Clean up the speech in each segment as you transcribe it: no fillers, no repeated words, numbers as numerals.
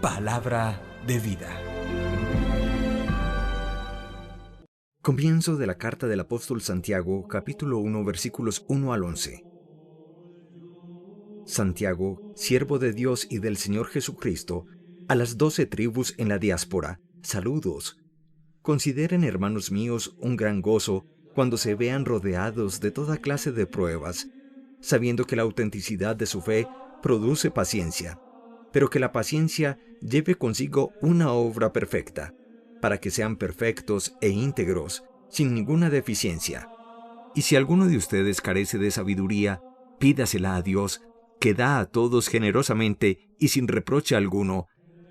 Palabra de vida. Comienzo de la carta del apóstol Santiago, capítulo 1, versículos 1 al 11. Santiago, siervo de Dios y del Señor Jesucristo, a las 12 tribus en la diáspora, saludos. Consideren, hermanos míos, un gran gozo cuando se vean rodeados de toda clase de pruebas, sabiendo que la autenticidad de su fe produce paciencia, pero que la paciencia lleve consigo una obra perfecta, para que sean perfectos e íntegros, sin ninguna deficiencia. Y si alguno de ustedes carece de sabiduría, pídasela a Dios, que da a todos generosamente y sin reproche alguno,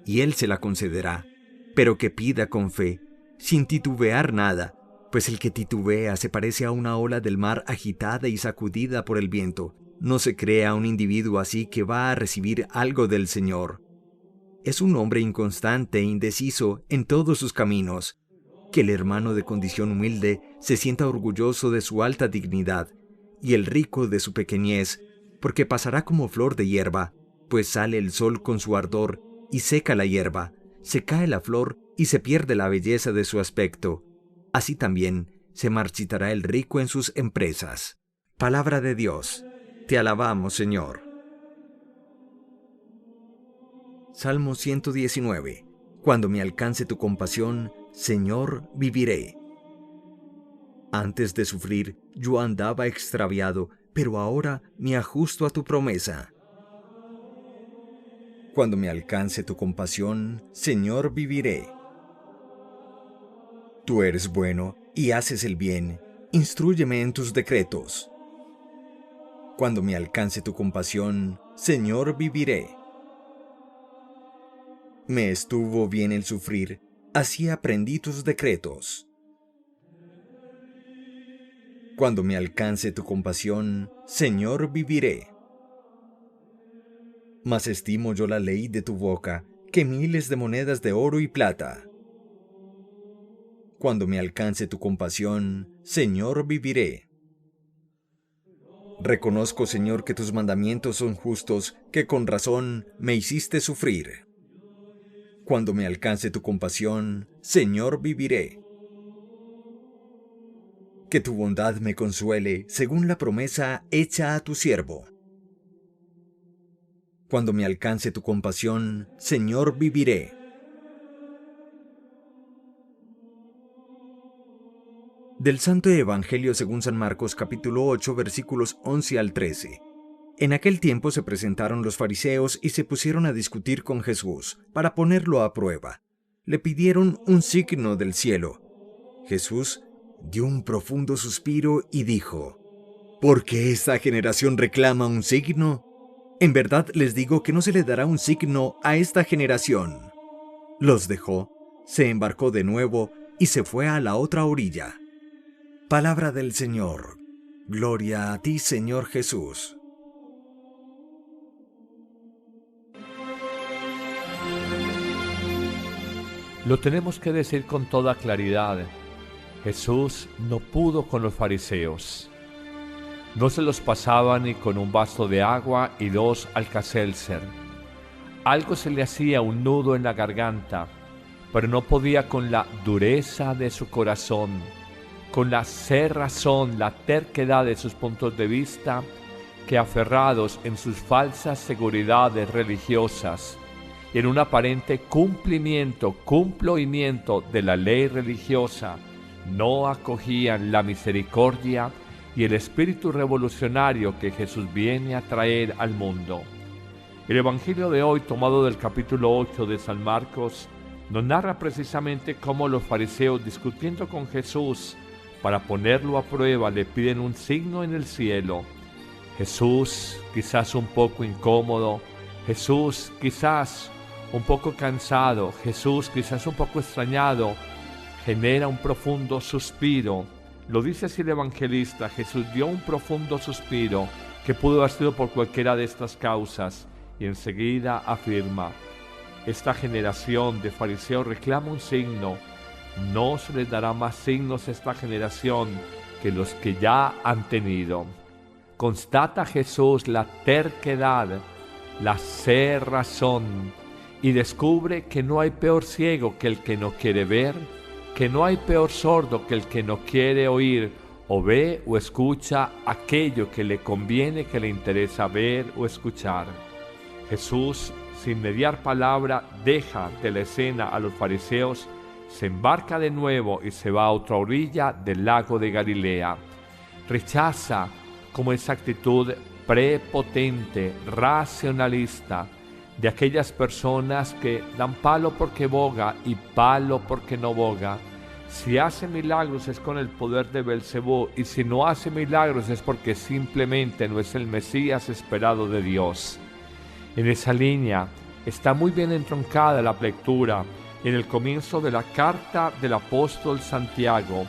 y Él se la concederá, pero que pida con fe, sin titubear nada, pues el que titubea se parece a una ola del mar agitada y sacudida por el viento. No se crea un individuo así que va a recibir algo del Señor. Es un hombre inconstante e indeciso en todos sus caminos. Que el hermano de condición humilde se sienta orgulloso de su alta dignidad, y el rico de su pequeñez, porque pasará como flor de hierba, pues sale el sol con su ardor y seca la hierba, se cae la flor y se pierde la belleza de su aspecto. Así también se marchitará el rico en sus empresas. Palabra de Dios. Te alabamos, Señor. Salmo 119. Cuando me alcance tu compasión, Señor, viviré. Antes de sufrir, yo andaba extraviado, pero ahora me ajusto a tu promesa. Cuando me alcance tu compasión, Señor, viviré. Tú eres bueno y haces el bien. Instrúyeme en tus decretos. Cuando me alcance tu compasión, Señor, viviré. Me estuvo bien el sufrir, así aprendí tus decretos. Cuando me alcance tu compasión, Señor, viviré. Mas estimo yo la ley de tu boca, que miles de monedas de oro y plata. Cuando me alcance tu compasión, Señor, viviré. Reconozco, Señor, que tus mandamientos son justos, que con razón me hiciste sufrir. Cuando me alcance tu compasión, Señor, viviré. Que tu bondad me consuele, según la promesa hecha a tu siervo. Cuando me alcance tu compasión, Señor, viviré. Del Santo Evangelio según San Marcos, capítulo 8, versículos 11 al 13. En aquel tiempo se presentaron los fariseos y se pusieron a discutir con Jesús, para ponerlo a prueba. Le pidieron un signo del cielo. Jesús dio un profundo suspiro y dijo: ¿Por qué esta generación reclama un signo? En verdad les digo que no se le dará un signo a esta generación. Los dejó, se embarcó de nuevo y se fue a la otra orilla. Palabra del Señor. Gloria a ti, Señor Jesús. Lo tenemos que decir con toda claridad. Jesús no pudo con los fariseos. No se los pasaba ni con un vaso de agua y 2 Alka-Seltzer. Algo se le hacía un nudo en la garganta, pero no podía con la dureza de su corazón, con la cerrazón, la terquedad de sus puntos de vista, que aferrados en sus falsas seguridades religiosas y en un aparente cumplimiento de la ley religiosa, no acogían la misericordia y el espíritu revolucionario que Jesús viene a traer al mundo. El Evangelio de hoy, tomado del capítulo 8 de San Marcos, nos narra precisamente cómo los fariseos, discutiendo con Jesús para ponerlo a prueba, le piden un signo en el cielo. Jesús, quizás un poco incómodo, Jesús, quizás un poco cansado, Jesús, quizás un poco extrañado, genera un profundo suspiro. Lo dice así el evangelista: Jesús dio un profundo suspiro, que pudo haber sido por cualquiera de estas causas, y enseguida afirma: esta generación de fariseos reclama un signo. No se les dará más signos a esta generación que los que ya han tenido. Constata Jesús la terquedad, la cerrazón y descubre que no hay peor ciego que el que no quiere ver, que no hay peor sordo que el que no quiere oír, o ve o escucha aquello que le conviene, que le interesa ver o escuchar. Jesús, sin mediar palabra, deja de la escena a los fariseos, se embarca de nuevo y se va a otra orilla del lago de Galilea. Rechaza como esa actitud prepotente, racionalista, de aquellas personas que dan palo porque boga y palo porque no boga. Si hace milagros es con el poder de Belcebú, y si no hace milagros es porque simplemente no es el Mesías esperado de Dios. En esa línea está muy bien entroncada la lectura en el comienzo de la carta del apóstol Santiago,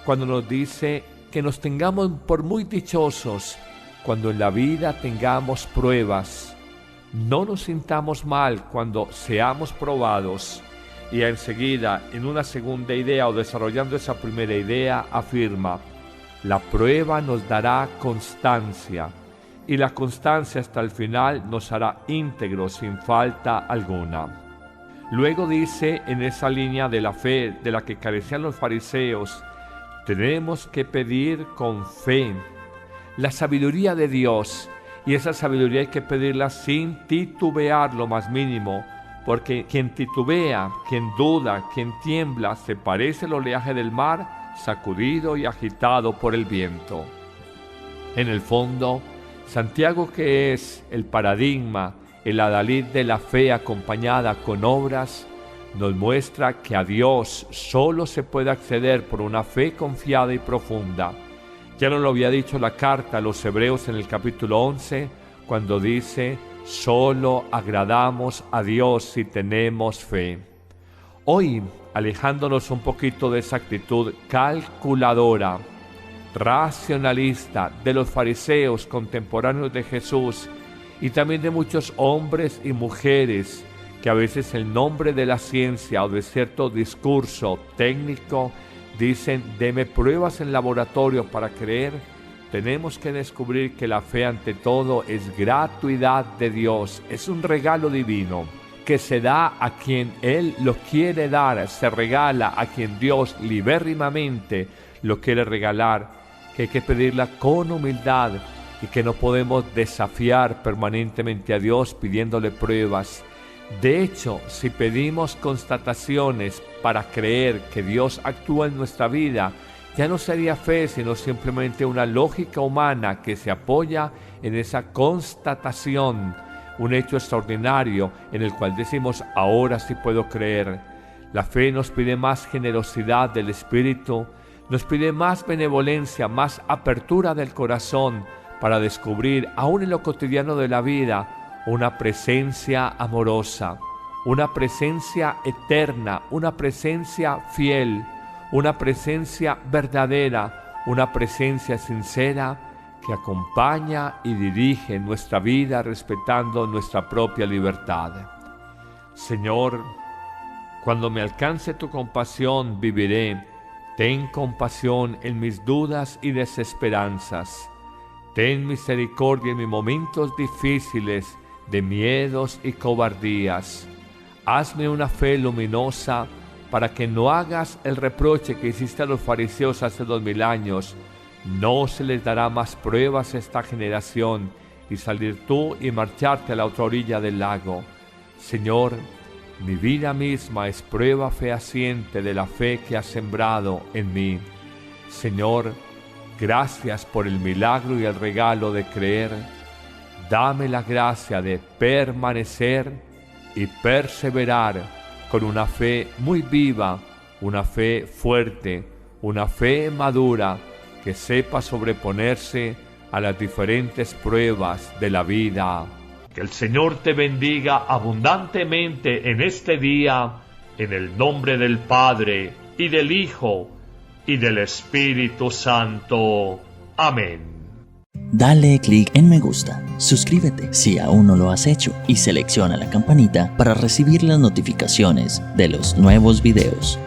cuando nos dice que nos tengamos por muy dichosos cuando en la vida tengamos pruebas. No nos sintamos mal cuando seamos probados. Y enseguida, en una segunda idea o desarrollando esa primera idea, afirma: la prueba nos dará constancia, y la constancia hasta el final nos hará íntegros sin falta alguna. Luego dice, en esa línea de la fe de la que carecían los fariseos, tenemos que pedir con fe la sabiduría de Dios, y esa sabiduría hay que pedirla sin titubear lo más mínimo, porque quien titubea, quien duda, quien tiembla, se parece al oleaje del mar, sacudido y agitado por el viento. En el fondo, Santiago, que es el paradigma, el adalid de la fe acompañada con obras, nos muestra que a Dios solo se puede acceder por una fe confiada y profunda. Ya nos lo había dicho la carta a los Hebreos en el capítulo 11, cuando dice: solo agradamos a Dios si tenemos fe. Hoy, alejándonos un poquito de esa actitud calculadora, racionalista de los fariseos contemporáneos de Jesús, y también de muchos hombres y mujeres que a veces en nombre de la ciencia o de cierto discurso técnico dicen: deme pruebas en laboratorio para creer. Tenemos que descubrir que la fe ante todo es gratuidad de Dios, es un regalo divino que se da a quien Él lo quiere dar, se regala a quien Dios libérrimamente lo quiere regalar, que hay que pedirla con humildad y que no podemos desafiar permanentemente a Dios pidiéndole pruebas. De hecho, si pedimos constataciones para creer que Dios actúa en nuestra vida, ya no sería fe, sino simplemente una lógica humana que se apoya en esa constatación, un hecho extraordinario en el cual decimos: ahora sí puedo creer. La fe nos pide más generosidad del espíritu, nos pide más benevolencia, más apertura del corazón para descubrir, aún en lo cotidiano de la vida, una presencia amorosa, una presencia eterna, una presencia fiel, una presencia verdadera, una presencia sincera que acompaña y dirige nuestra vida respetando nuestra propia libertad. Señor, cuando me alcance tu compasión viviré. Ten compasión en mis dudas y desesperanzas. Ten misericordia en mis momentos difíciles de miedos y cobardías. Hazme una fe luminosa para que no hagas el reproche que hiciste a los fariseos hace 2000 años. No se les dará más pruebas a esta generación, y salir tú y marcharte a la otra orilla del lago. Señor, mi vida misma es prueba fehaciente de la fe que has sembrado en mí. Señor, gracias por el milagro y el regalo de creer. Dame la gracia de permanecer y perseverar con una fe muy viva, una fe fuerte, una fe madura que sepa sobreponerse a las diferentes pruebas de la vida. Que el Señor te bendiga abundantemente en este día, en el nombre del Padre, y del Hijo, y del Espíritu Santo. Amén. Dale clic en me gusta, suscríbete si aún no lo has hecho y selecciona la campanita para recibir las notificaciones de los nuevos videos.